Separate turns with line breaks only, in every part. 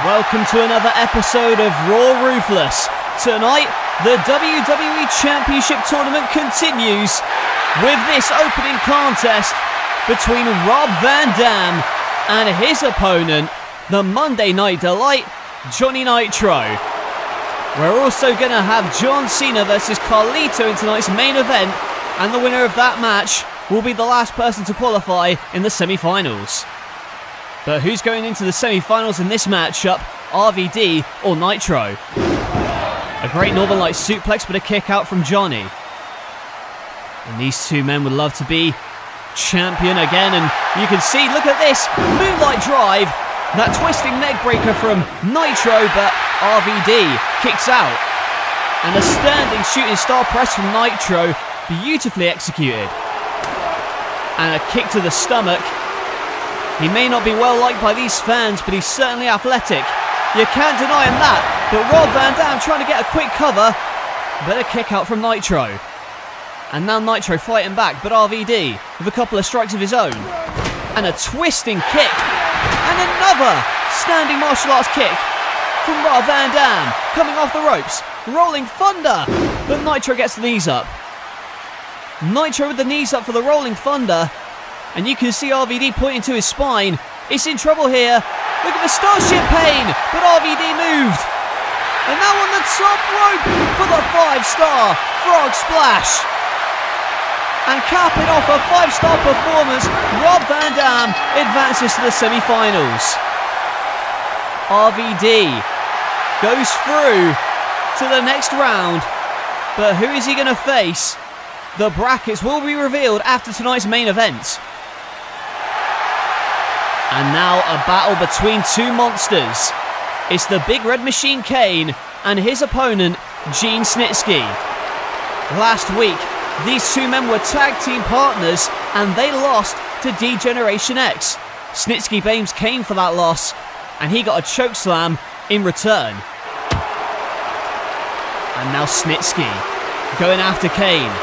Welcome to another episode of Raw Ruthless. Tonight, the WWE Championship Tournament continues with this opening contest between Rob Van Dam and his opponent, the Monday Night Delight, Johnny Nitro. We're also going to have John Cena versus Carlito in tonight's main event, and the winner of that match will be the last person to qualify in the semi-finals. But who's going into the semi-finals in this matchup, RVD or Nitro? A great Northern Light suplex, but a kick out from Johnny. And these two men would love to be champion again, and you can see, look at this, Moonlight Drive, that twisting neck breaker from Nitro, but RVD kicks out. And a standing shooting star press from Nitro, beautifully executed. And a kick to the stomach. He may not be well liked by these fans, but he's certainly athletic. You can't deny him that. But Rob Van Dam trying to get a quick cover, but a kick out from Nitro. And now Nitro fighting back, but RVD with a couple of strikes of his own. And a twisting kick. And another standing martial arts kick from Rob Van Dam. Coming off the ropes. Rolling Thunder. But Nitro gets the knees up. Nitro with the knees up for the Rolling Thunder. And you can see RVD pointing to his spine. It's in trouble here. Look at the Starship Pain. But RVD moved. And now on the top rope for the 5-star Frog Splash. And capping off a 5-star performance, Rob Van Dam advances to the semi-finals. RVD goes through to the next round. But who is he going to face? The brackets will be revealed after tonight's main event. And now a battle between two monsters. It's the Big Red Machine Kane and his opponent, Gene Snitsky. Last week, these two men were tag team partners and they lost to D-Generation X. Snitsky blames Kane for that loss and he got a chokeslam in return. And now Snitsky going after Kane.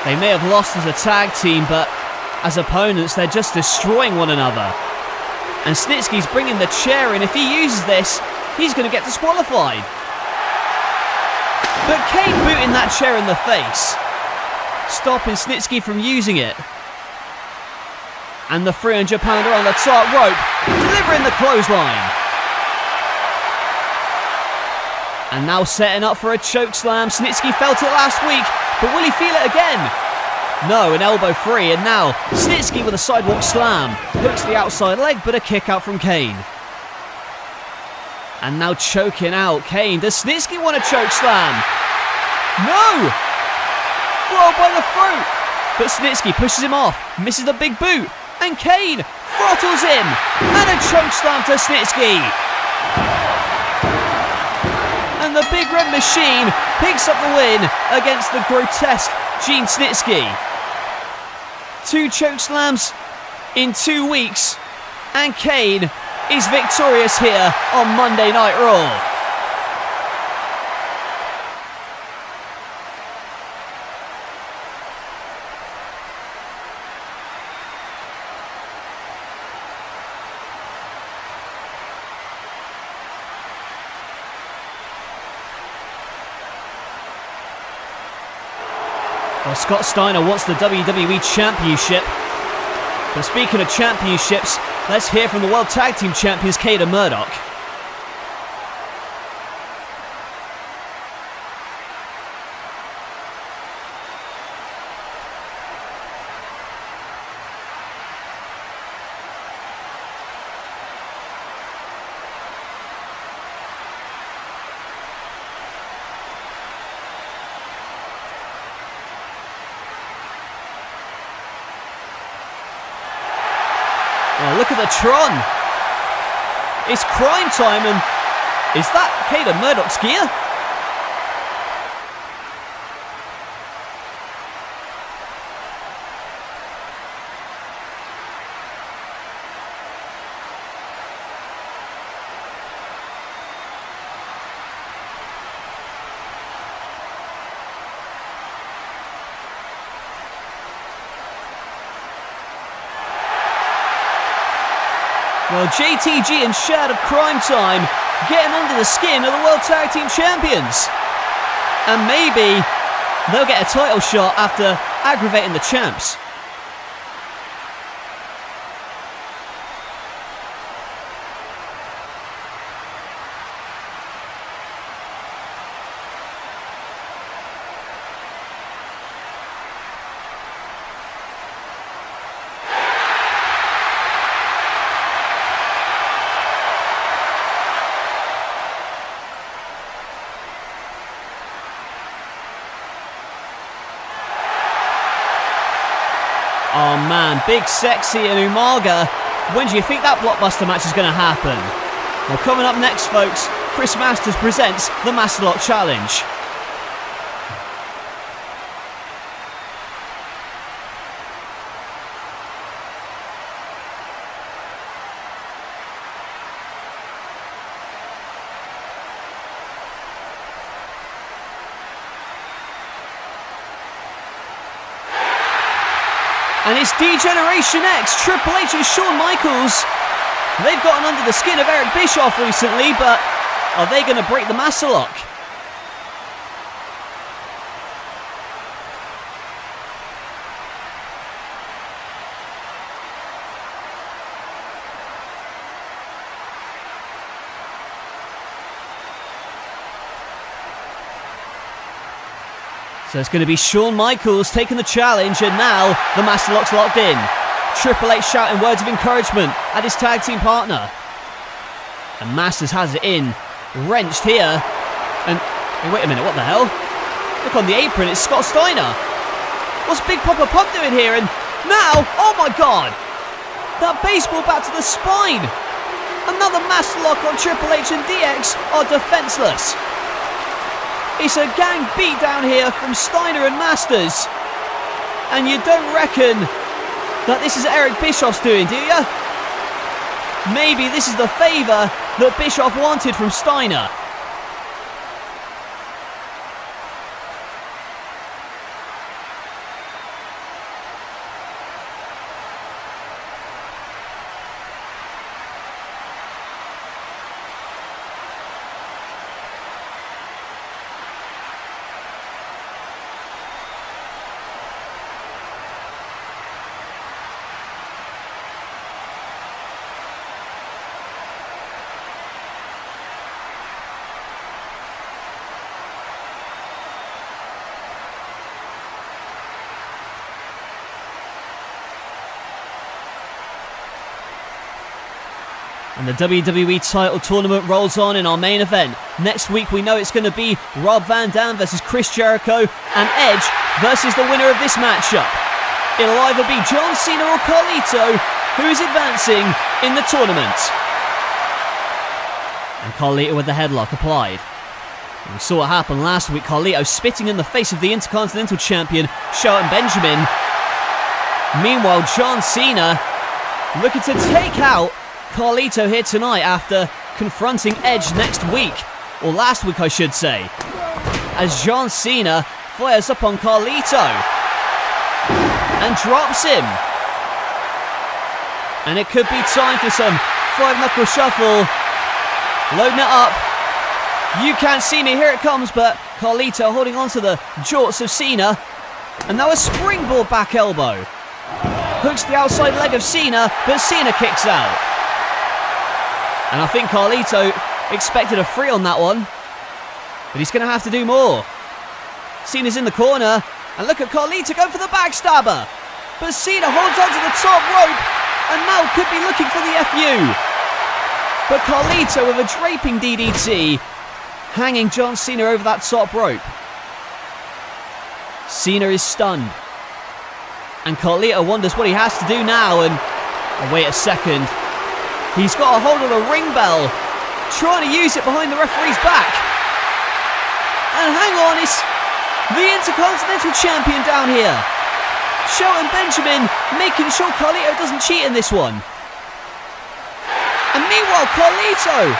They may have lost as a tag team, but as opponents, they're just destroying one another. And Snitsky's bringing the chair in. If he uses this, he's going to get disqualified. But Kane booting that chair in the face, stopping Snitsky from using it. And the 300-pounder on the top rope, delivering the clothesline. And now setting up for a chokeslam. Snitsky felt it last week, but will he feel it again? No, an elbow free, and now Snitsky with a sidewalk slam. Hooks the outside leg, but a kick out from Kane. And now choking out Kane. Does Snitsky want a choke slam? No! Throw by the throat. But Snitsky pushes him off, misses the big boot, and Kane throttles him. And a choke slam to Snitsky. And the Big Red Machine picks up the win against the grotesque Gene Snitsky. 2 chokeslams in 2 weeks, and Kane is victorious here on Monday Night Raw. Well, Scott Steiner wants the WWE Championship. But speaking of championships, let's hear from the World Tag Team Champions, Cade and Murdoch. Oh, look at the Tron. It's crime time, and is that Cade and Murdoch's gear? Well, JTG and Shad of Crime Time getting under the skin of the World Tag Team Champions. And maybe they'll get a title shot after aggravating the champs. Oh man, Big Sexy and Umaga. When do you think that blockbuster match is going to happen? Well, coming up next, folks, Chris Masters presents the Master Lock Challenge. And it's D-Generation X, Triple H and Shawn Michaels. They've gotten under the skin of Eric Bischoff recently, but are they going to break the Master Lock? So it's going to be Shawn Michaels taking the challenge, and now the Master Lock's locked in. Triple H shouting words of encouragement at his tag team partner. And Masters has it in, wrenched here. And hey, wait a minute, what the hell? Look on the apron, it's Scott Steiner. What's Big Papa Pump doing here? And now, oh my god! That baseball bat to the spine! Another Master Lock on Triple H and DX are defenseless. It's a gang beat down here from Steiner and Masters. And you don't reckon that this is Eric Bischoff's doing, do you? Maybe this is the favour that Bischoff wanted from Steiner. And the WWE title tournament rolls on in our main event. Next week we know it's going to be Rob Van Dam versus Chris Jericho and Edge versus the winner of this matchup. It'll either be John Cena or Carlito who is advancing in the tournament. And Carlito with the headlock applied. And we saw what happened last week. Carlito spitting in the face of the Intercontinental Champion, Shelton Benjamin. Meanwhile, John Cena looking to take out Carlito here tonight after confronting Edge next week, or last week I should say, as John Cena fires up on Carlito and drops him. And it could be time for some 5-knuckle shuffle. Loading it up. You can't see me, here it comes, but Carlito holding on to the jorts of Cena. And now a springboard back elbow. Hooks the outside leg of Cena, but Cena kicks out. And I think Carlito expected a 3 on that one. But he's going to have to do more. Cena's in the corner. And look at Carlito going for the backstabber. But Cena holds onto the top rope. And now could be looking for the FU. But Carlito with a draping DDT. Hanging John Cena over that top rope. Cena is stunned. And Carlito wonders what he has to do now. And oh, wait a second. He's got a hold of the ring bell, trying to use it behind the referee's back. And hang on, it's the Intercontinental Champion down here. Shelton Benjamin making sure Carlito doesn't cheat in this one. And meanwhile, Carlito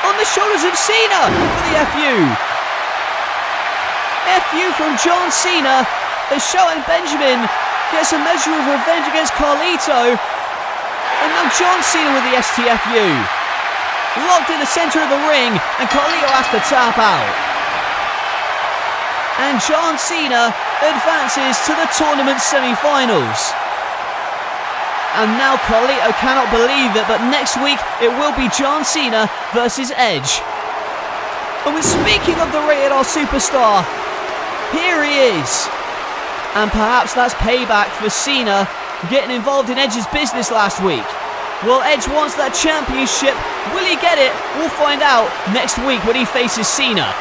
on the shoulders of Cena for the FU. FU from John Cena as Shelton Benjamin gets a measure of revenge against Carlito. And And now John Cena with the STFU. Locked in the centre of the ring, and Carlito has to tap out. And John Cena advances to the tournament semi-finals. And now Carlito cannot believe it, but next week it will be John Cena versus Edge. And we're speaking of the Rated R Superstar, here he is. And perhaps that's payback for Cena getting involved in Edge's business last week. Well, Edge wants that championship. Will he get it? We'll find out next week when he faces Cena.